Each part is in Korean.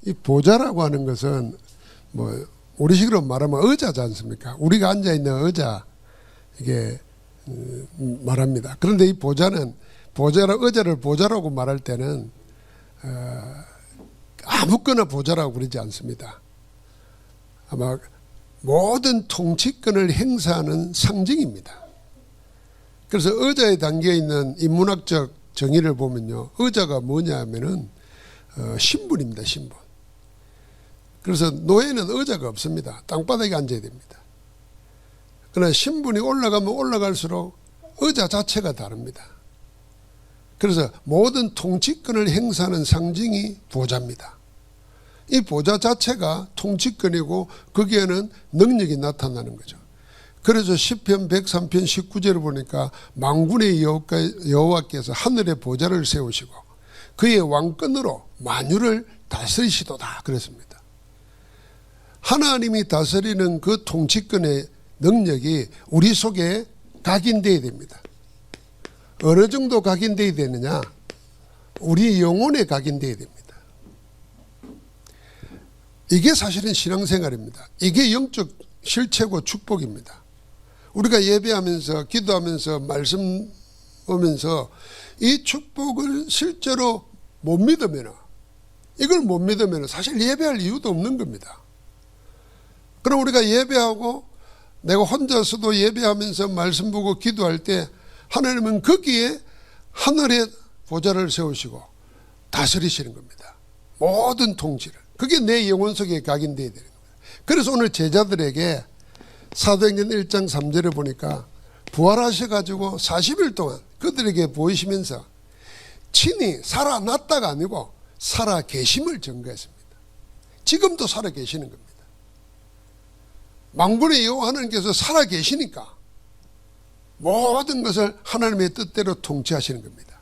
이 보좌라고 하는 것은 뭐 우리식으로 말하면 의자지 않습니까? 우리가 앉아 있는 의자 이게 말합니다. 그런데 이 보좌는 의자를 보좌라고 말할 때는 아무거나 보좌라고 그러지 않습니다. 아마 모든 통치권을 행사하는 상징입니다. 그래서 의자에 담겨 있는 인문학적 정의를 보면요, 의자가 뭐냐 하면은 신분입니다. 신분. 그래서 노예는 의자가 없습니다. 땅바닥에 앉아야 됩니다. 그러나 신분이 올라가면 올라갈수록 의자 자체가 다릅니다. 그래서 모든 통치권을 행사하는 상징이 보좌입니다. 이 보좌 자체가 통치권이고 거기에는 능력이 나타나는 거죠. 그래서 시편 103편 19절을 보니까 만군의 여호와께서 하늘에 보좌를 세우시고 그의 왕권으로 만유를 다스리시도다 그랬습니다. 하나님이 다스리는 그 통치권의 능력이 우리 속에 각인되어야 됩니다. 어느 정도 각인되어야 되느냐? 우리 영혼에 각인되어야 됩니다. 이게 사실은 신앙생활입니다. 이게 영적 실체고 축복입니다. 우리가 예배하면서 기도하면서 말씀 보면서 이 축복을 실제로 못 믿으면, 이걸 못 믿으면 사실 예배할 이유도 없는 겁니다. 그럼 우리가 예배하고 내가 혼자서도 예배하면서 말씀 보고 기도할 때 하나님은 거기에 하늘에 보좌를 세우시고 다스리시는 겁니다. 모든 통치를. 그게 내 영혼 속에 각인되어야 되는 겁니다. 그래서 오늘 제자들에게 사도행전 1장 3절에 보니까 부활하셔가지고 40일 동안 그들에게 보이시면서 친히 살아났다가 아니고 살아 계심을 증거했습니다. 지금도 살아 계시는 겁니다. 만군의 여호와 하나님께서 살아 계시니까 모든 것을 하나님의 뜻대로 통치하시는 겁니다.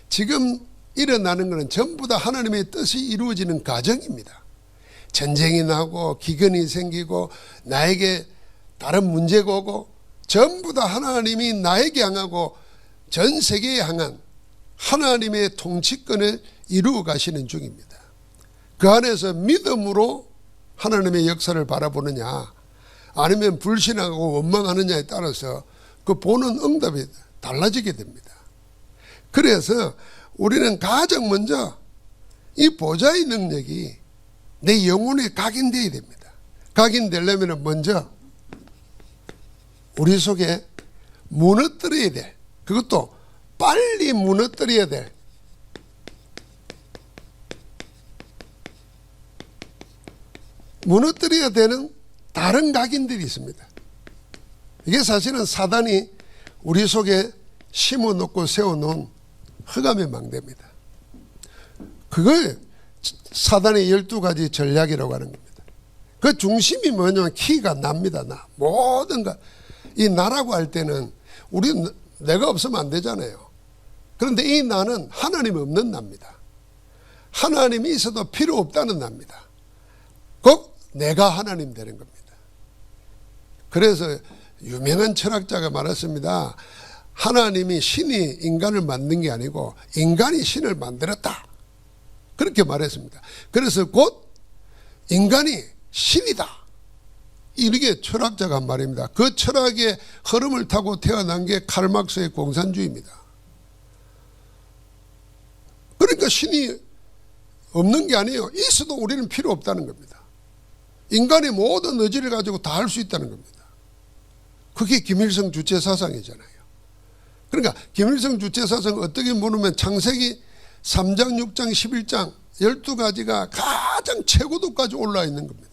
지금 일어나는 것은 전부 다 하나님의 뜻이 이루어지는 과정입니다. 전쟁이 나고 기근이 생기고 나에게 다른 문제가 오고 전부 다 하나님이 나에게 향하고 전 세계에 향한 하나님의 통치권을 이루어 가시는 중입니다. 그 안에서 믿음으로 하나님의 역사를 바라보느냐 아니면 불신하고 원망하느냐에 따라서 그 보는 응답이 달라지게 됩니다. 그래서 우리는 가장 먼저 이 보좌의 능력이 내 영혼에 각인되어야 됩니다. 각인되려면 먼저 우리 속에 무너뜨려야 될, 그것도 빨리 무너뜨려야 될 무너뜨려야 되는 다른 각인들이 있습니다. 이게 사실은 사단이 우리 속에 심어놓고 세워놓은 흑암의 망대입니다. 그걸 사단의 12가지 전략이라고 하는 겁니다. 그 중심이 뭐냐면 키가 납니다. 나. 모든 것. 이 나라고 할 때는 우리는 내가 없으면 안 되잖아요. 그런데 이 나는 하나님이 없는 나입니다. 하나님이 있어도 필요 없다는 나입니다. 꼭 내가 하나님 되는 겁니다. 그래서 유명한 철학자가 말했습니다. 하나님이 신이 인간을 만든 게 아니고 인간이 신을 만들었다. 그렇게 말했습니다. 그래서 곧 인간이 신이다. 이게 철학자가 한 말입니다. 그 철학의 흐름을 타고 태어난 게 칼막스의 공산주의입니다. 그러니까 신이 없는 게 아니에요. 있어도 우리는 필요 없다는 겁니다. 인간의 모든 의지를 가지고 다 할 수 있다는 겁니다. 그게 김일성 주체 사상이잖아요. 그러니까 김일성 주체 사상은 어떻게 보면 창세기 3장, 6장, 11장 12가지가 가장 최고도까지 올라와 있는 겁니다.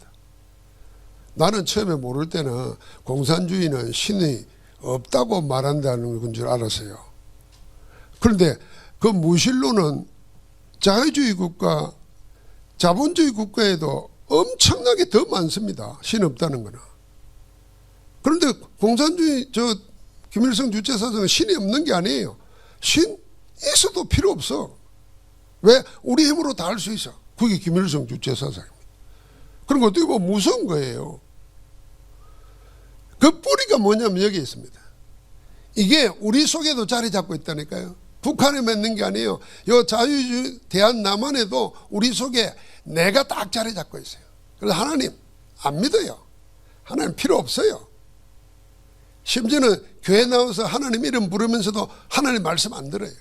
나는 처음에 모를 때는 공산주의는 신이 없다고 말한다는 건 줄 알았어요. 그런데 그 무신론은 자유주의 국가, 자본주의 국가에도 엄청나게 더 많습니다. 신 없다는 거는. 그런데 공산주의 김일성 주체 사상은 신이 없는 게 아니에요. 신 있어도 필요 없어. 왜? 우리 힘으로 다 할 수 있어. 그게 김일성 주체 사상입니다. 그런 거 어떻게 보면 무서운 거예요. 그 뿌리가 뭐냐면 여기 있습니다. 이게 우리 속에도 자리 잡고 있다니까요. 북한에만 있는 게 아니에요. 요 자유주의 대한 남한에도 우리 속에 내가 딱 자리 잡고 있어요. 그래서 하나님 안 믿어요. 하나님 필요 없어요. 심지어는 교회 나와서 하나님 이름 부르면서도 하나님 말씀 안 들어요.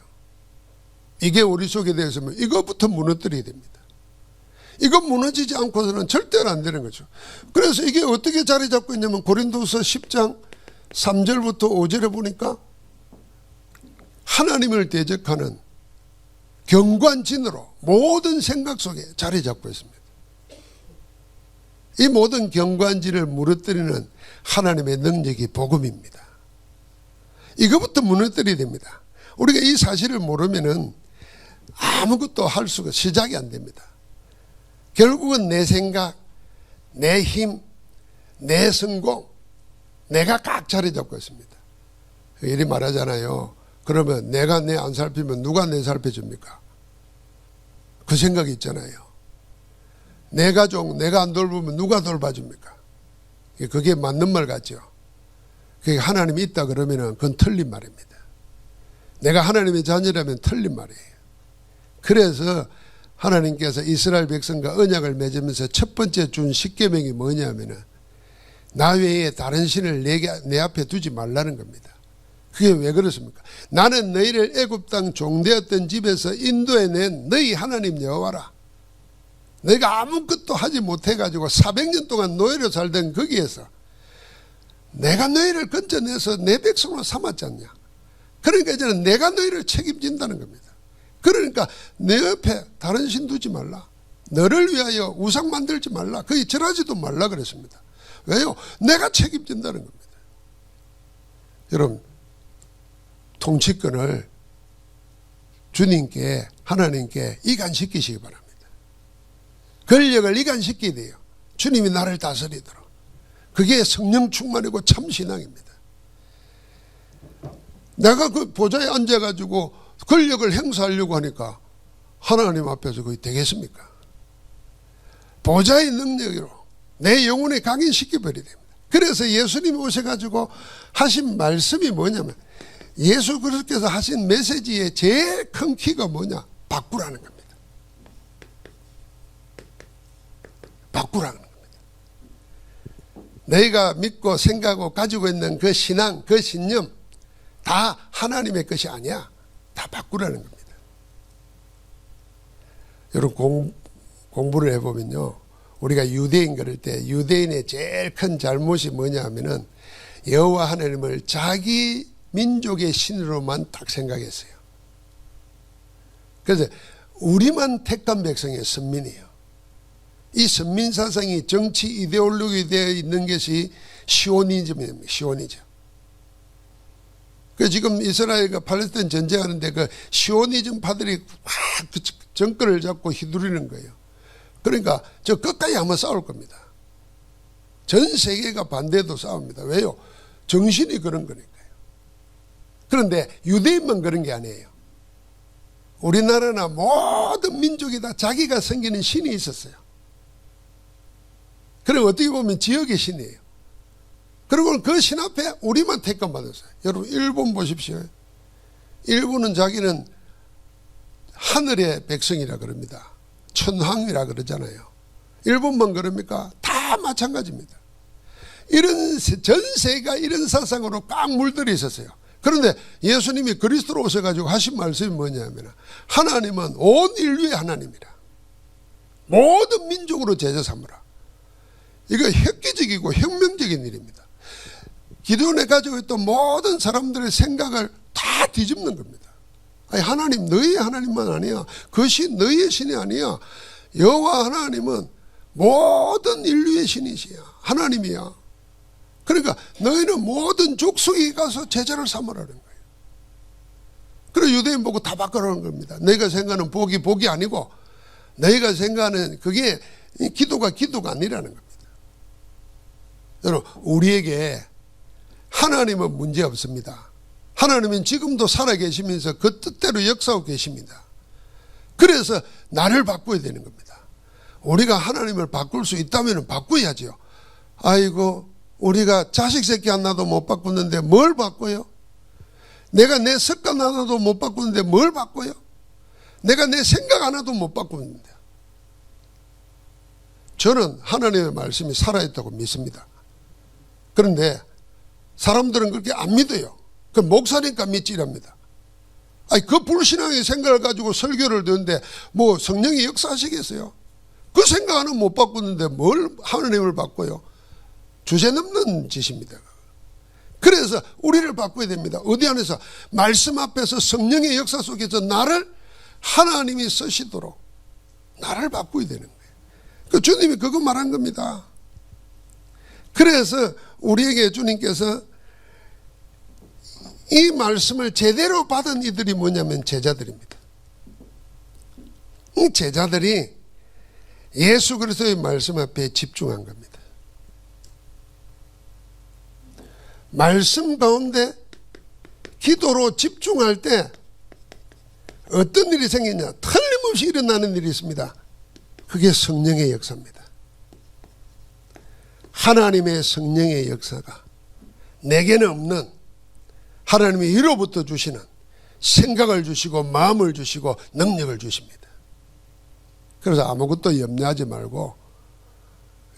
이게 우리 속에 대해서면 이것부터 무너뜨려야 됩니다. 이거 무너지지 않고서는 절대로 안 되는 거죠. 그래서 이게 어떻게 자리 잡고 있냐면 고린도서 10장 3절부터 5절에 보니까 하나님을 대적하는 경관진으로 모든 생각 속에 자리 잡고 있습니다. 이 모든 경관진을 무너뜨리는 하나님의 능력이 복음입니다. 이것부터 무너뜨려야 됩니다. 우리가 이 사실을 모르면은 아무것도 할 수가 시작이 안 됩니다. 결국은 내 생각, 내 힘, 내 성공, 내가 각 자리 잡고 있습니다. 이리 말하잖아요. 그러면 내가 내 안 살피면 누가 내 살펴줍니까? 그 생각이 있잖아요. 내 가족 내가 안 돌보면 누가 돌봐줍니까? 그게 맞는 말 같죠. 그게 하나님이 있다 그러면 그건 틀린 말입니다. 내가 하나님의 자녀라면 틀린 말이에요. 그래서 하나님께서 이스라엘 백성과 언약을 맺으면서 첫 번째 준 십계명이 뭐냐면은 나 외에 다른 신을 내 앞에 두지 말라는 겁니다. 그게 왜 그렇습니까? 나는 너희를 애굽 땅 종되었던 집에서 인도해낸 너희 하나님 여호와라. 너희가 아무것도 하지 못해가지고 400년 동안 노예로 살던 거기에서 내가 너희를 건져내서 내 백성으로 삼았지 않냐. 그러니까 이제는 내가 너희를 책임진다는 겁니다. 그러니까 내 옆에 다른 신 두지 말라. 너를 위하여 우상 만들지 말라. 거기 절하지도 말라 그랬습니다. 왜요? 내가 책임진다는 겁니다. 여러분, 통치권을 주님께 하나님께 이관시키시기 바랍니다. 권력을 이관시켜야 돼요. 주님이 나를 다스리도록. 그게 성령 충만이고 참 신앙입니다. 내가 그 보좌에 앉아가지고 권력을 행사하려고 하니까 하나님 앞에서 그게 되겠습니까? 보좌의 능력으로 내 영혼에 각인시켜버려야 됩니다. 그래서 예수님이 오셔가지고 하신 말씀이 뭐냐면 예수 그리스도께서 하신 메시지의 제일 큰 키가 뭐냐? 바꾸라는 겁니다. 바꾸라는 겁니다. 너희가 믿고 생각하고 가지고 있는 그 신앙, 그 신념 다 하나님의 것이 아니야. 다 바꾸라는 겁니다. 여러분 공부를 해보면요. 우리가 유대인 그럴 때 유대인의 제일 큰 잘못이 뭐냐 하면은 여호와 하나님을 자기 민족의 신으로만 딱 생각했어요. 그래서 우리만 택한 백성의 선민이에요. 이 선민 사상이 정치 이데올로기 되어 있는 것이 시오니즘입니다. 시오니즘. 그 지금 이스라엘과 팔레스타인 전쟁하는데 그 시오니즘 파들이 막 그 정권을 잡고 휘두르는 거예요. 그러니까 저 끝까지 한번 싸울 겁니다. 전 세계가 반대도 싸웁니다. 왜요? 정신이 그런 거니까요. 그런데 유대인만 그런 게 아니에요. 우리나라나 모든 민족이 다 자기가 섬기는 신이 있었어요. 그럼 어떻게 보면 지역의 신이에요. 그리고 그 신 앞에 우리만 택감받았어요. 여러분 일본 보십시오. 일본은 자기는 하늘의 백성이라 그럽니다. 천황이라 그러잖아요. 일본만 그럽니까? 다 마찬가지입니다. 이런 전 세계가 이런 사상으로 꽉 물들어 있었어요. 그런데 예수님이 그리스도로 오셔가지고 하신 말씀이 뭐냐면 하나님은 온 인류의 하나님이라. 모든 민족으로 제자 삼으라. 이거 획기적이고 혁명적인 일입니다. 기도원에 가지고 있던 모든 사람들의 생각을 다 뒤집는 겁니다. 아니, 하나님 너희의 하나님만 아니야. 그 신 너희의 신이 아니야. 여호와 하나님은 모든 인류의 신이시야. 하나님이야. 그러니까 너희는 모든 족속에 가서 제자를 삼으라는 거예요. 그래서 유대인 보고 다 바꾸라는 겁니다. 너희가 생각하는 복이 아니고 너희가 생각하는 그게 기도가 아니라는 겁니다. 여러분 우리에게 하나님은 문제 없습니다. 하나님은 지금도 살아계시면서 그 뜻대로 역사하고 계십니다. 그래서 나를 바꿔야 되는 겁니다. 우리가 하나님을 바꿀 수 있다면 바꿔야죠. 아이고 우리가 자식 새끼 하나도 못 바꾸는데 뭘 바꿔요? 내가 내 습관 하나도 못 바꾸는데 뭘 바꿔요? 내가 내 생각 하나도 못 바꾸는데. 저는 하나님의 말씀이 살아있다고 믿습니다. 그런데 사람들은 그렇게 안 믿어요. 그 목사니까 믿지랍니다. 아니, 그 불신앙의 생각을 가지고 설교를 듣는데 뭐 성령이 역사하시겠어요? 그 생각 하나 못 바꾸는데 뭘 하나님을 바꿔요? 주제 넘는 짓입니다. 그래서 우리를 바꿔야 됩니다. 어디 안에서? 말씀 앞에서 성령의 역사 속에서 나를 하나님이 쓰시도록 나를 바꿔야 되는 거예요. 그 주님이 그거 말한 겁니다. 그래서 우리에게 주님께서 이 말씀을 제대로 받은 이들이 뭐냐면 제자들입니다. 이 제자들이 예수 그리스도의 말씀 앞에 집중한 겁니다. 말씀 가운데 기도로 집중할 때 어떤 일이 생기냐? 틀림없이 일어나는 일이 있습니다. 그게 성령의 역사입니다. 하나님의 성령의 역사가 내게는 없는 하나님이 위로부터 주시는 생각을 주시고 마음을 주시고 능력을 주십니다. 그래서 아무것도 염려하지 말고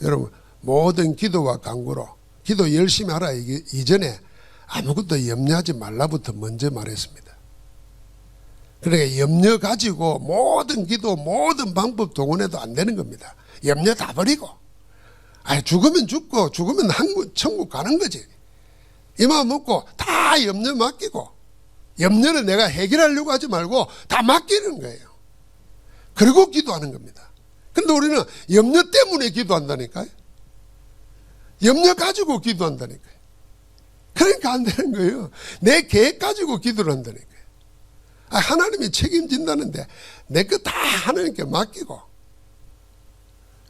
여러분 모든 기도와 간구로 기도 열심히 하라 이전에 아무것도 염려하지 말라부터 먼저 말했습니다. 그러니까 염려 가지고 모든 기도 모든 방법 동원해도 안 되는 겁니다. 염려 다 버리고 죽으면 죽고 죽으면 천국 가는 거지. 이 마음 먹고 다 염려 맡기고 염려는 내가 해결하려고 하지 말고 다 맡기는 거예요. 그리고 기도하는 겁니다. 그런데 우리는 염려 때문에 기도한다니까요. 염려 가지고 기도한다니까요. 그러니까 안 되는 거예요. 내 계획 가지고 기도를 한다니까요. 하나님이 책임진다는데 내 거 다 하나님께 맡기고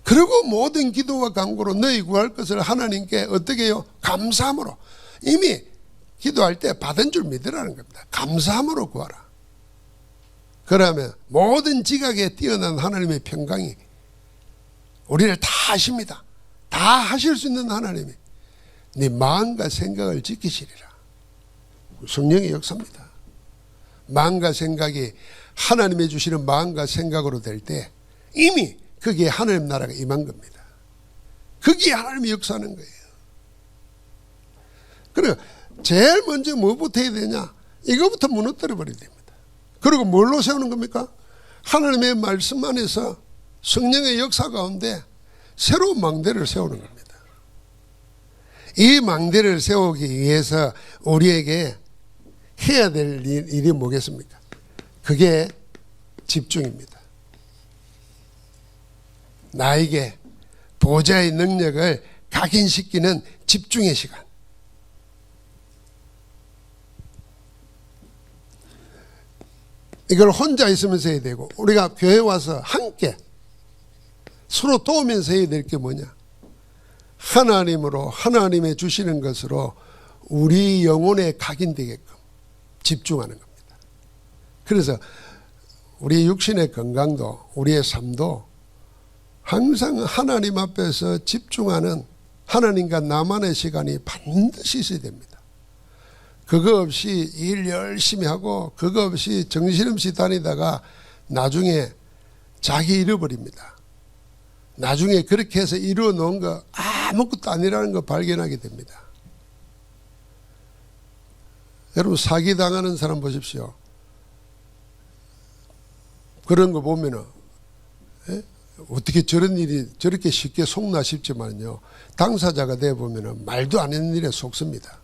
그리고 모든 기도와 간구로 너희 구할 것을 하나님께 어떻게 해요? 감사함으로. 이미 기도할 때 받은 줄 믿으라는 겁니다. 감사함으로 구하라. 그러면 모든 지각에 뛰어난 하나님의 평강이 우리를 다 하십니다. 다 하실 수 있는 하나님이 네 마음과 생각을 지키시리라. 성령의 역사입니다. 마음과 생각이 하나님이 주시는 마음과 생각으로 될 때 이미 거기에 하나님 나라가 임한 겁니다. 거기에 하나님이 역사하는 거예요. 그리고 제일 먼저 뭐부터 해야 되냐? 이거부터 무너뜨려 버려야 됩니다. 그리고 뭘로 세우는 겁니까? 하나님의 말씀 안에서 성령의 역사 가운데 새로운 망대를 세우는 겁니다. 이 망대를 세우기 위해서 우리에게 해야 될 일이 뭐겠습니까? 그게 집중입니다. 나에게 보좌의 능력을 각인시키는 집중의 시간. 이걸 혼자 있으면서 해야 되고 우리가 교회 와서 함께 서로 도우면서 해야 될 게 뭐냐? 하나님으로 하나님의 주시는 것으로 우리 영혼에 각인되게끔 집중하는 겁니다. 그래서 우리 육신의 건강도 우리의 삶도 항상 하나님 앞에서 집중하는 하나님과 나만의 시간이 반드시 있어야 됩니다. 그거 없이 일 열심히 하고 그거 없이 정신없이 다니다가 나중에 자기 잃어버립니다. 나중에 그렇게 해서 이루어 놓은 거 아무것도 아니라는 거 발견하게 됩니다. 여러분 사기당하는 사람 보십시오. 그런 거 보면은 어떻게 저런 일이 저렇게 쉽게 속나 싶지만요. 당사자가 돼 보면은 말도 안 되는 일에 속습니다.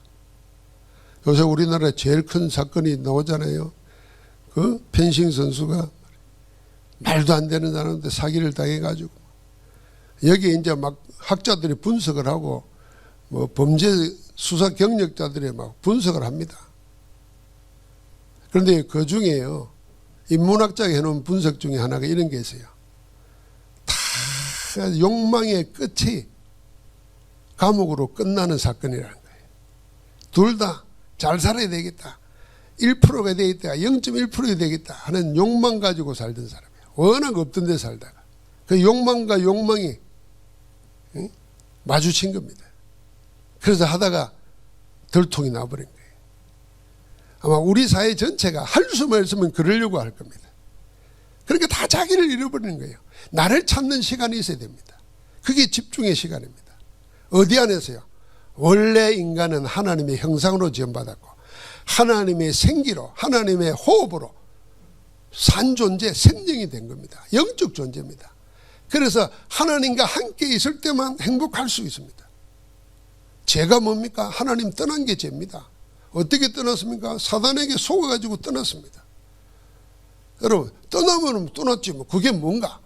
요새 우리나라에 제일 큰 사건이 나오잖아요. 그 펜싱 선수가 말도 안 되는 사람한테 사기를 당해가지고 여기 이제 막 학자들이 분석을 하고 뭐 범죄 수사 경력자들이 막 분석을 합니다. 그런데 그 중에요. 인문학자가 해놓은 분석 중에 하나가 이런 게 있어요. 다 욕망의 끝이 감옥으로 끝나는 사건이라는 거예요. 둘 다 잘 살아야 되겠다. 1%가 되겠다. 0.1%가 되겠다 하는 욕망 가지고 살던 사람이에요. 워낙 없던 데 살다가. 그 욕망과 욕망이 마주친 겁니다. 그래서 하다가 들통이 나버린 거예요. 아마 우리 사회 전체가 할 수만 있으면 그러려고 할 겁니다. 그러니까 다 자기를 잃어버리는 거예요. 나를 찾는 시간이 있어야 됩니다. 그게 집중의 시간입니다. 어디 안에서요? 원래 인간은 하나님의 형상으로 지음받았고 하나님의 생기로 하나님의 호흡으로 산 존재, 생명이 된 겁니다. 영적 존재입니다. 그래서 하나님과 함께 있을 때만 행복할 수 있습니다. 죄가 뭡니까? 하나님 떠난 게 죄입니다. 어떻게 떠났습니까? 사단에게 속아가지고 떠났습니다. 여러분, 떠나면 떠났지 뭐. 그게 뭔가?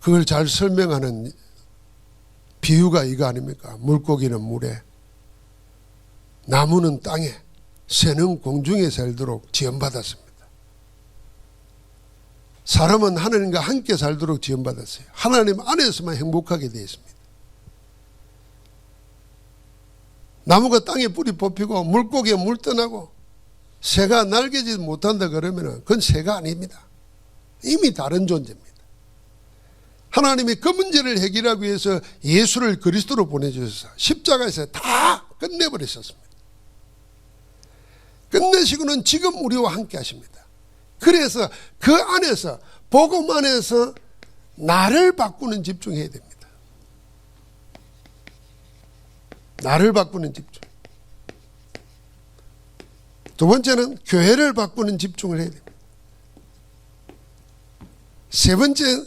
그걸 잘 설명하는 비유가 이거 아닙니까? 물고기는 물에, 나무는 땅에, 새는 공중에 살도록 지음받았습니다. 사람은 하나님과 함께 살도록 지음받았어요. 하나님 안에서만 행복하게 되어 있습니다. 나무가 땅에 뿌리 뽑히고 물고기에 물 떠나고 새가 날개지지 못한다 그러면 그건 새가 아닙니다. 이미 다른 존재입니다. 하나님이 그 문제를 해결하기 위해서 예수를 그리스도로 보내주셔서 십자가에서 다 끝내버리셨습니다. 끝내시고는 지금 우리와 함께 하십니다. 그래서 그 안에서 복음 안에서 나를 바꾸는 집중해야 됩니다. 나를 바꾸는 집중. 두 번째는 교회를 바꾸는 집중을 해야 됩니다. 세 번째,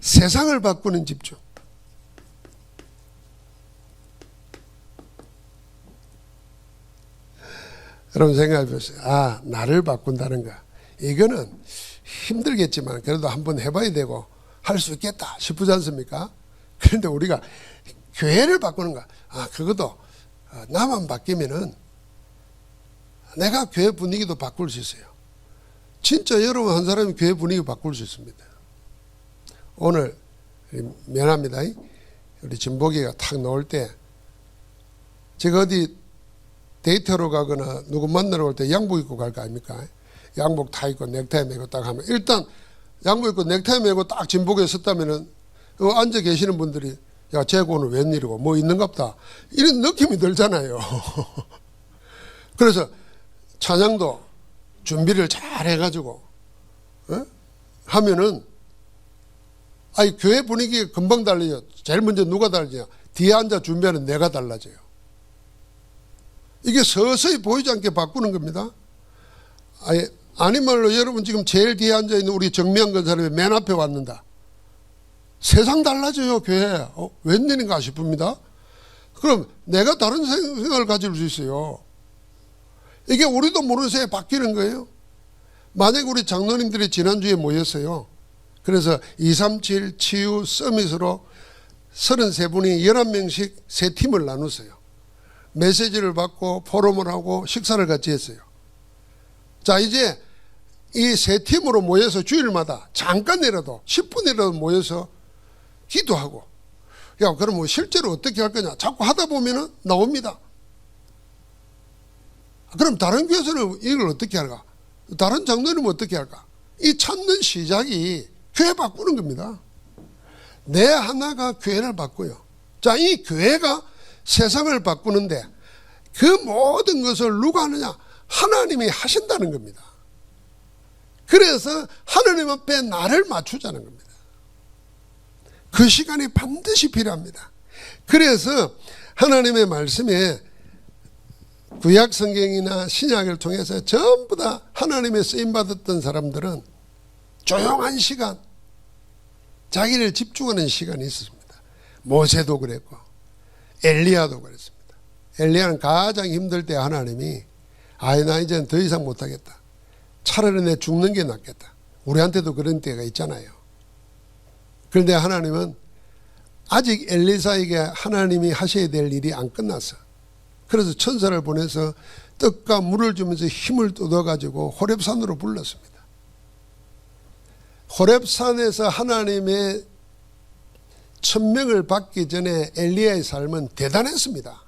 세상을 바꾸는 집중. 여러분 생각해 보세요. 아, 나를 바꾼다는 거. 이거는 힘들겠지만 그래도 한번 해봐야 되고 할 수 있겠다 싶지 않습니까? 그런데 우리가 교회를 바꾸는 거. 아, 그것도 나만 바뀌면은 내가 교회 분위기도 바꿀 수 있어요. 진짜 여러분 한 사람이 교회 분위기 바꿀 수 있습니다. 오늘 미안합니다. 우리 진복이가 탁 나올 때 제가 어디 데이트하러 가거나 누구 만나러 올 때 양복 입고 갈 거 아닙니까? 양복 다 입고 넥타이 메고 딱 하면 일단 양복 입고 넥타이 메고 딱 진복에 섰다면은 앉아 계시는 분들이 야, 쟤가 오늘 웬일이고 뭐 있는갑다 이런 느낌이 들잖아요. 그래서 찬양도 준비를 잘 해가지고 하면은 아니 교회 분위기가 금방 달라져. 제일 먼저 누가 달라지냐? 뒤에 앉아 준비하는 내가 달라져요. 이게 서서히 보이지 않게 바꾸는 겁니다. 아니 말로 여러분 지금 제일 뒤에 앉아있는 우리 정미한 권사님이 맨 앞에 왔는다. 세상 달라져요. 교회. 웬일인가 싶습니다. 그럼 내가 다른 생각을 가질 수 있어요. 이게 우리도 모르는 새에 바뀌는 거예요. 만약에 우리 장로님들이 지난주에 모였어요. 그래서 237 치유 서밋으로 33분이 11명씩 세 팀을 나눴어요. 메시지를 받고 포럼을 하고 식사를 같이 했어요. 자, 이제 이 세 팀으로 모여서 주일마다 잠깐이라도 10분이라도 모여서 기도하고, 야, 그럼 뭐 실제로 어떻게 할 거냐? 자꾸 하다 보면은 나옵니다. 그럼 다른 교회에서는 이걸 어떻게 할까? 다른 장로님은 어떻게 할까? 이 찾는 시작이 교회 바꾸는 겁니다. 내 하나가 교회를 바꾸요. 자, 이 교회가 세상을 바꾸는데 그 모든 것을 누가 하느냐? 하나님이 하신다는 겁니다. 그래서 하나님 앞에 나를 맞추자는 겁니다. 그 시간이 반드시 필요합니다. 그래서 하나님의 말씀에 구약 성경이나 신약을 통해서 전부 다 하나님의 쓰임받았던 사람들은 조용한 시간, 자기를 집중하는 시간이 있었습니다. 모세도 그랬고 엘리야도 그랬습니다. 엘리야는 가장 힘들 때 하나님이 나 이제는 더 이상 못하겠다. 차라리 내 죽는 게 낫겠다. 우리한테도 그런 때가 있잖아요. 그런데 하나님은 아직 엘리사에게 하나님이 하셔야 될 일이 안 끝났어. 그래서 천사를 보내서 떡과 물을 주면서 힘을 뜯어가지고 호렙산으로 불렀습니다. 호렙산에서 하나님의 천명을 받기 전에 엘리야의 삶은 대단했습니다.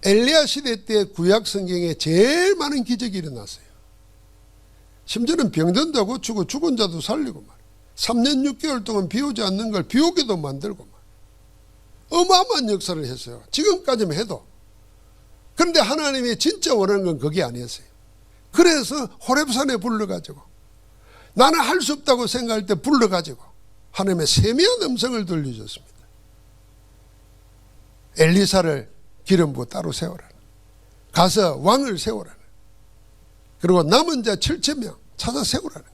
엘리야 시대 때 구약 성경에 제일 많은 기적이 일어났어요. 심지어는 병든 자도 고치고 죽은 자도 살리고 말. 3년 6개월 동안 비 오지 않는 걸 비 오게도 만들고 말. 어마어마한 역사를 했어요. 지금까지만 해도. 그런데 하나님이 진짜 원하는 건 그게 아니었어요. 그래서 호렙산에 불러가지고 나는 할 수 없다고 생각할 때 불러가지고 하나님의 세미한 음성을 들려줬습니다. 엘리사를 기름 부어 따로 세우라는, 가서 왕을 세우라는, 그리고 남은 자 7,000명 찾아 세우라는.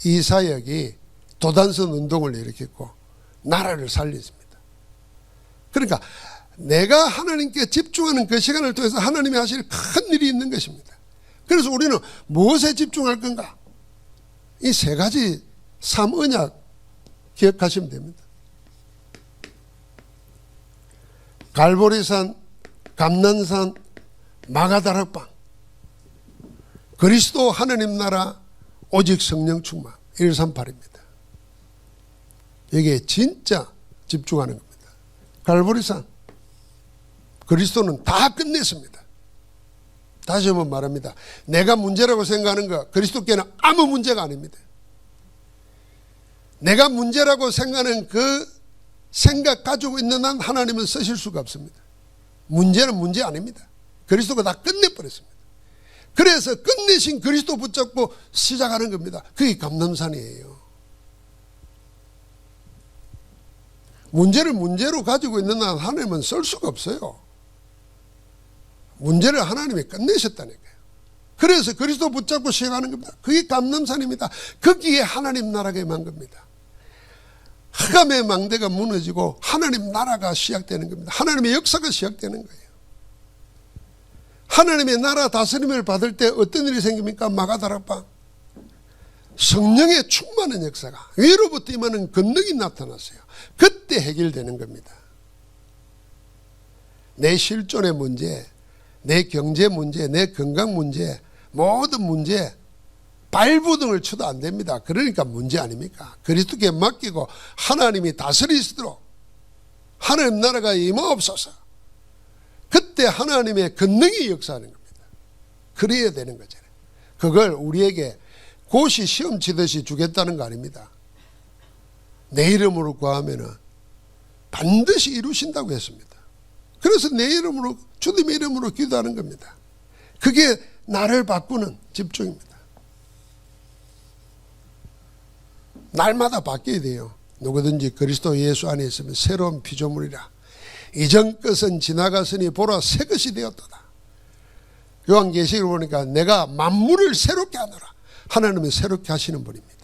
이 사역이 도단선 운동을 일으켰고 나라를 살렸습니다. 그러니까 내가 하나님께 집중하는 그 시간을 통해서 하나님이 하실 큰 일이 있는 것입니다. 그래서 우리는 무엇에 집중할 건가? 이 세 가지 삼언약 기억하시면 됩니다. 갈보리산, 감난산, 마가다락방, 그리스도 하나님 나라, 오직 성령 충만, 138입니다. 여기에 진짜 집중하는 겁니다. 갈보리산, 그리스도는 다 끝냈습니다. 다시 한번 말합니다. 내가 문제라고 생각하는 거 그리스도께는 아무 문제가 아닙니다. 내가 문제라고 생각하는 그 생각 가지고 있는 한 하나님은 쓰실 수가 없습니다. 문제는 문제 아닙니다. 그리스도가 다 끝내버렸습니다. 그래서 끝내신 그리스도 붙잡고 시작하는 겁니다. 그게 감람산이에요. 문제를 문제로 가지고 있는 한 하나님은 쓸 수가 없어요. 문제를 하나님이 끝내셨다니까요. 그래서 그리스도 붙잡고 시작하는 겁니다. 그게 감람산입니다. 거기에 하나님 나라가 임한 겁니다. 흑암의 망대가 무너지고 하나님 나라가 시작되는 겁니다. 하나님의 역사가 시작되는 거예요. 하나님의 나라 다스림을 받을 때 어떤 일이 생깁니까? 마가다락방, 성령의 충만한 역사가, 위로부터 임하는 권능이 나타났어요. 그때 해결되는 겁니다. 내 실존의 문제, 내 경제 문제, 내 건강 문제, 모든 문제 발부등을 쳐도 안 됩니다. 그러니까 문제 아닙니까? 그리스도께 맡기고 하나님이 다스리시도록 하나님 나라가 임하옵소서. 그때 하나님의 권능이 역사하는 겁니다. 그래야 되는 거잖아요. 그걸 우리에게 고시 시험 치듯이 주겠다는 거 아닙니다. 내 이름으로 구하면은 반드시 이루신다고 했습니다. 그래서 내 이름으로, 주님의 이름으로 기도하는 겁니다. 그게 나를 바꾸는 집중입니다. 날마다 바뀌어야 돼요. 누구든지 그리스도 예수 안에 있으면 새로운 피조물이라. 이전 것은 지나갔으니 보라 새 것이 되었도다. 요한계시를 보니까 내가 만물을 새롭게 하노라. 하나님은 새롭게 하시는 분입니다.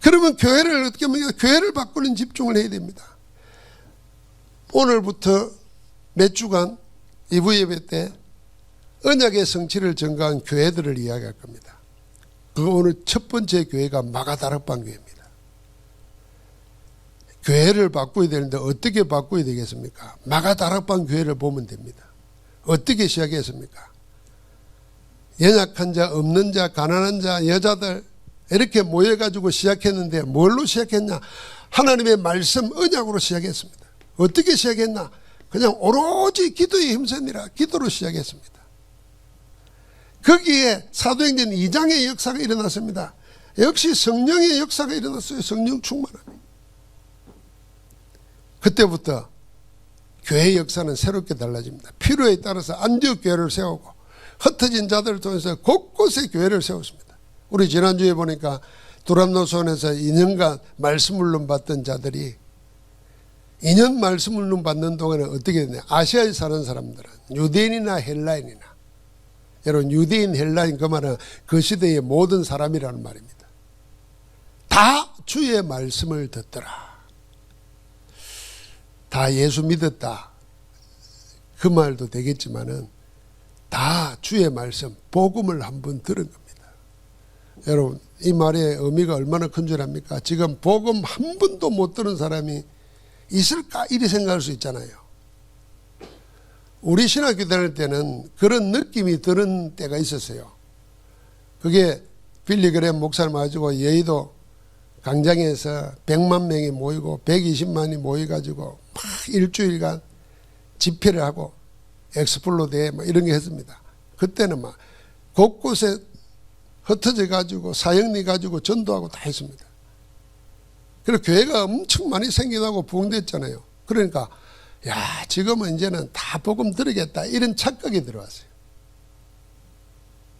그러면 교회를 어떻게 하면 교회를 바꾸는 집중을 해야 됩니다. 오늘부터 몇 주간 2부 예배 때 언약의 성취를 증거한 교회들을 이야기할 겁니다. 그 오늘 첫 번째 교회가 마가다락방 교회입니다. 교회를 바꿔야 되는데 어떻게 바꿔야 되겠습니까? 마가다락방 교회를 보면 됩니다. 어떻게 시작했습니까? 연약한 자, 없는 자, 가난한 자, 여자들 이렇게 모여가지고 시작했는데 뭘로 시작했냐? 하나님의 말씀 언약으로 시작했습니다. 어떻게 시작했나? 그냥 오로지 기도에 힘쓰니라 기도로 시작했습니다. 거기에 사도행전 2장의 역사가 일어났습니다. 역시 성령의 역사가 일어났어요. 성령 충만함이. 그때부터 교회의 역사는 새롭게 달라집니다. 필요에 따라서 안디옥 교회를 세우고 흩어진 자들을 통해서 곳곳에 교회를 세웠습니다. 우리 지난주에 보니까 두람노선에서 2년간 말씀 훈련 받던 자들이 2년 말씀 훈련 받는 동안에 어떻게 됐냐? 아시아에 사는 사람들은 유대인이나 헬라인이나, 여러분 유대인 헬라인 그 말은 그 시대의 모든 사람이라는 말입니다. 다 주의 말씀을 듣더라. 다 예수 믿었다. 그 말도 되겠지만은 다 주의 말씀, 복음을 한번 들은 겁니다. 여러분 이 말의 의미가 얼마나 큰 줄 압니까? 지금 복음 한 번도 못 들은 사람이 있을까? 이리 생각할 수 있잖아요. 우리 신학교 다닐 때는 그런 느낌이 드는 때가 있었어요. 그게 빌리그램 목사를 가지고 여의도 광장에서 100만 명이 모이고 120만이 모여가지고 막 일주일간 집회를 하고 엑스플로드에 뭐 이런 게 했습니다. 그때는 막 곳곳에 흩어져 가지고 사역리 가지고 전도하고 다 했습니다. 그리고 교회가 엄청 많이 생겨나고 부흥됐잖아요. 그러니까 야, 지금은 이제는 다 복음 들으겠다 이런 착각이 들어왔어요.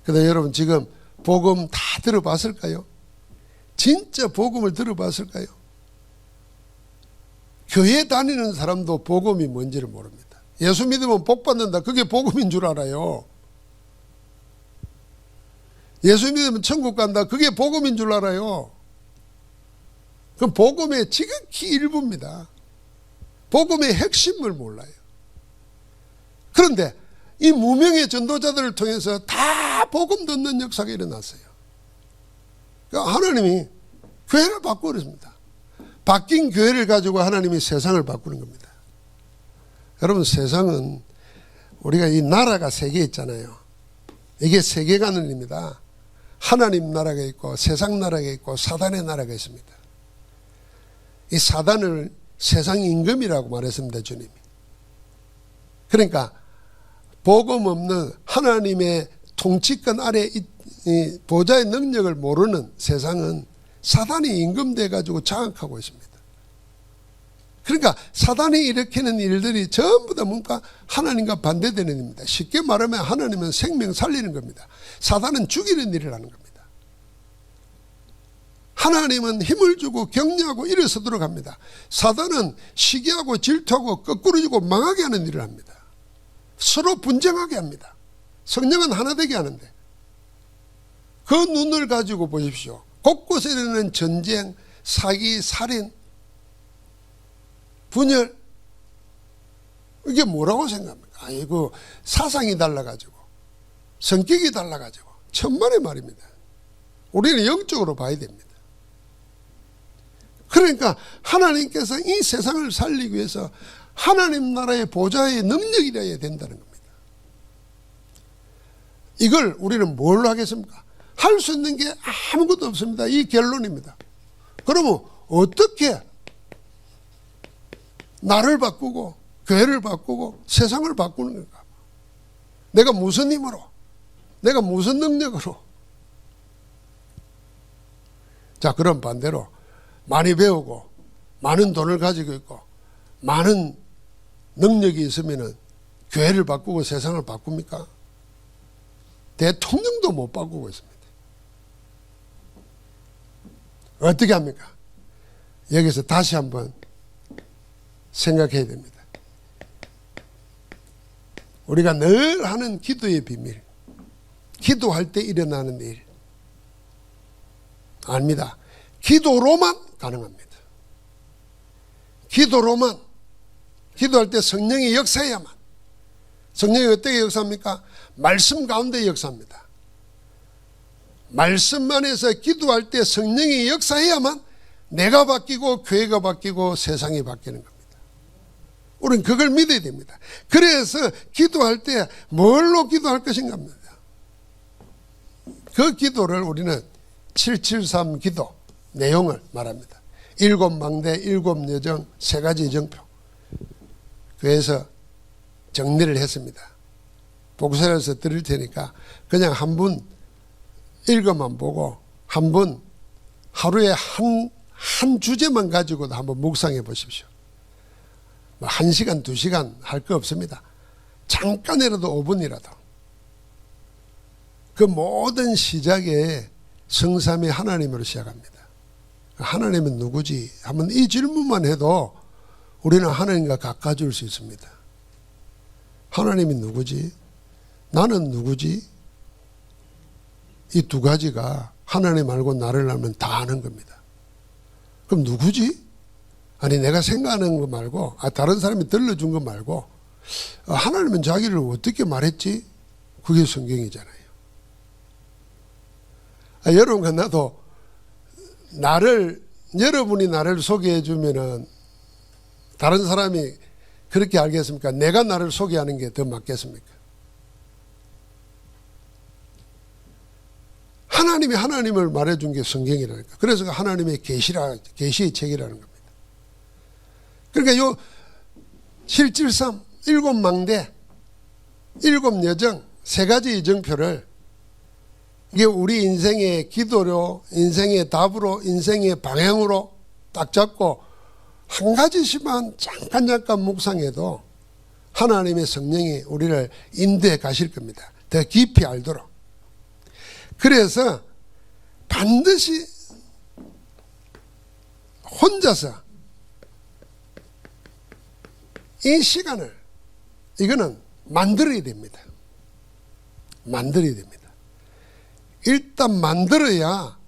그런데 여러분 지금 복음 다 들어봤을까요? 진짜 복음을 들어봤을까요? 교회 다니는 사람도 복음이 뭔지를 모릅니다. 예수 믿으면 복 받는다. 그게 복음인 줄 알아요. 예수 믿으면 천국 간다. 그게 복음인 줄 알아요. 그럼 복음의 지극히 일부입니다. 복음의 핵심을 몰라요. 그런데 이 무명의 전도자들을 통해서 다 복음 듣는 역사가 일어났어요. 그러니까 하나님이 교회를 바꾸었습니다. 바뀐 교회를 가지고 하나님이 세상을 바꾸는 겁니다. 여러분 세상은 우리가 이 나라가 세 개 있잖아요. 이게 세계관입니다. 하나님 나라가 있고 세상 나라가 있고 사단의 나라가 있습니다. 이 사단을 세상 임금이라고 말했습니다. 주님이. 그러니까 복음 없는 하나님의 통치권 아래 이 보좌의 능력을 모르는 세상은 사단이 임금돼 가지고 장악하고 있습니다. 그러니까 사단이 일으키는 일들이 전부 다 뭔가 하나님과 반대되는 일입니다. 쉽게 말하면 하나님은 생명 살리는 겁니다. 사단은 죽이는 일을 하는 겁니다. 하나님은 힘을 주고 격려하고 일어서도록 합니다. 사단은 시기하고 질투하고 거꾸로 주고 망하게 하는 일을 합니다. 서로 분쟁하게 합니다. 성령은 하나 되게 하는데 그 눈을 가지고 보십시오. 곳곳에 일어나는 전쟁, 사기, 살인, 분열, 이게 뭐라고 생각합니까? 아이고 사상이 달라가지고 성격이 달라가지고 천만의 말입니다. 우리는 영적으로 봐야 됩니다. 그러니까 하나님께서 이 세상을 살리기 위해서 하나님 나라의 보좌의 능력이 되어야 된다는 겁니다. 이걸 우리는 뭘로 하겠습니까? 할 수 있는 게 아무것도 없습니다. 이 결론입니다. 그러면 어떻게 나를 바꾸고 교회를 바꾸고 세상을 바꾸는 건가? 내가 무슨 힘으로? 내가 무슨 능력으로? 자, 그럼 반대로 많이 배우고 많은 돈을 가지고 있고 많은 능력이 있으면 교회를 바꾸고 세상을 바꿉니까? 대통령도 못 바꾸고 있습니다. 어떻게 합니까? 여기서 다시 한번 생각해야 됩니다. 우리가 늘 하는 기도의 비밀, 기도할 때 일어나는 일 아닙니다. 기도로만 가능합니다. 기도로만, 기도할 때 성령이 역사해야만. 성령이 어떻게 역사합니까? 말씀 가운데 역사합니다. 말씀 안에서 기도할 때 성령이 역사해야만 내가 바뀌고 교회가 바뀌고 세상이 바뀌는 겁니다. 우리는 그걸 믿어야 됩니다. 그래서 기도할 때 뭘로 기도할 것인가 합니다. 그 기도를 우리는 773 기도 내용을 말합니다. 7망대, 7여정, 3가지 정표. 그래서 정리를 했습니다. 복사해서 드릴 테니까 그냥 한 분 읽어만 보고 한 분 하루에 한 주제만 가지고도 한번 묵상해 보십시오. 1시간, 2시간 할 거 없습니다. 잠깐이라도 5분이라도. 그 모든 시작에 성삼위 하나님으로 시작합니다. 하나님은 누구지? 한번 이 질문만 해도 우리는 하나님과 가까워질 수 있습니다. 하나님이 누구지? 나는 누구지? 이 두 가지가 하나님 알고 나를 알면 다 아는 겁니다. 그럼 누구지? 아니 내가 생각하는 거 말고 다른 사람이 들려준 거 말고 하나님은 자기를 어떻게 말했지? 그게 성경이잖아요. 여러분과 나도 여러분이 나를 소개해 주면은 다른 사람이 그렇게 알겠습니까? 내가 나를 소개하는 게 더 맞겠습니까? 하나님이 하나님을 말해준 게 성경이라니까. 그래서 하나님의 계시의 책이라는 겁니다. 그러니까 요 773 7망대 7여정 3가지 정표를 이게 우리 인생의 기도로 인생의 답으로 인생의 방향으로 딱 잡고 한 가지씩만 잠깐 묵상해도 하나님의 성령이 우리를 인도해 가실 겁니다. 더 깊이 알도록. 그래서 반드시 혼자서 이 시간을 이거는 만들어야 됩니다. 만들어야 됩니다. 일단 만들어야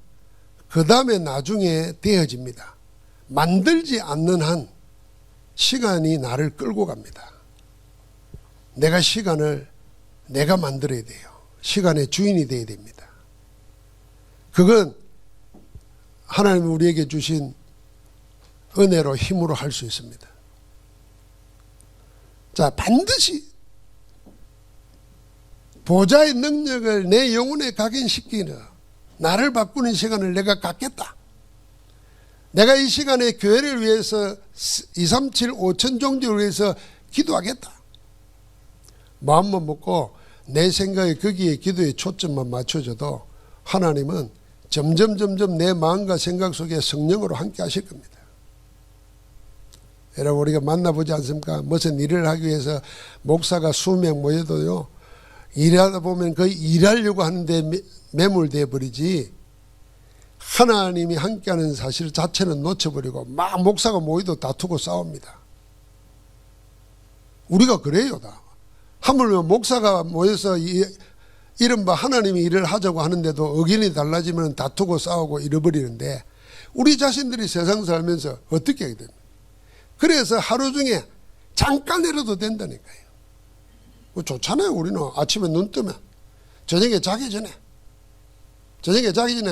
그 다음에 나중에 되어집니다. 만들지 않는 한 시간이 나를 끌고 갑니다. 내가 시간을 내가 만들어야 돼요. 시간의 주인이 되어야 됩니다. 그건 하나님이 우리에게 주신 은혜로 힘으로 할 수 있습니다. 자, 반드시 보좌의 능력을 내 영혼에 각인시키는 나를 바꾸는 시간을 내가 갖겠다. 내가 이 시간에 교회를 위해서 237 5천 종족을 위해서 기도하겠다. 마음만 먹고 내 생각에 거기에 기도의 초점만 맞춰줘도 하나님은 점점 내 마음과 생각 속에 성령으로 함께 하실 겁니다. 여러분 우리가 만나보지 않습니까? 무슨 일을 하기 위해서 목사가 수명 모여도요. 일하다 보면 거의 일하려고 하는데 매몰되어 버리지 하나님이 함께하는 사실 자체는 놓쳐버리고 막 목사가 모이도 다투고 싸웁니다. 우리가 그래요 다. 하물며 목사가 모여서 이른바 하나님이 일을 하자고 하는데도 의견이 달라지면 다투고 싸우고 잃어버리는데 우리 자신들이 세상 살면서 어떻게 하게 됩니까? 그래서 하루 중에 잠깐이라도 된다니까요. 좋잖아요. 우리는 아침에 눈 뜨면 저녁에 자기 전에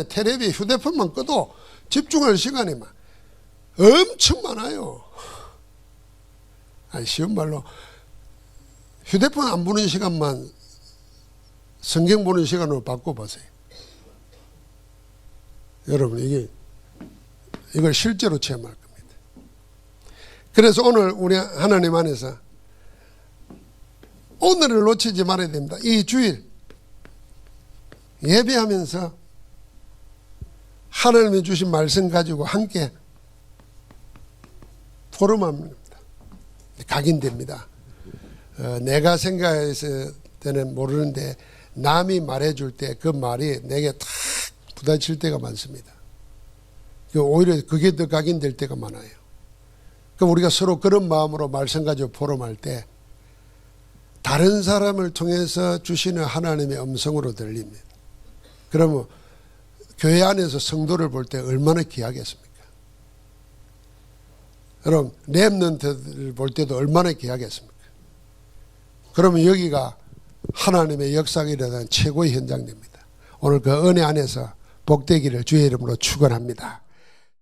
텔레비 휴대폰만 꺼도 집중할 시간이 엄청 많아요. 쉬운 말로 휴대폰 안 보는 시간만 성경 보는 시간으로 바꿔보세요. 여러분 이걸 실제로 체험할 겁니다. 그래서 오늘 우리 하나님 안에서 오늘을 놓치지 말아야 됩니다. 이 주일 예배하면서 하나님이 주신 말씀 가지고 함께 토론합니다. 각인됩니다. 내가 생각했을 때는 모르는데 남이 말해줄 때 그 말이 내게 탁 부딪힐 때가 많습니다. 오히려 그게 더 각인될 때가 많아요. 그럼 우리가 서로 그런 마음으로 말씀 가지고 포럼할 때 다른 사람을 통해서 주시는 하나님의 음성으로 들립니다. 그러면 교회 안에서 성도를 볼 때 얼마나 귀하겠습니까? 여러분 렘넌트를 볼 때도 얼마나 귀하겠습니까? 그러면 여기가 하나님의 역사가 일어나는 최고의 현장입니다. 오늘 그 은혜 안에서 복되기를 주의 이름으로 축원합니다.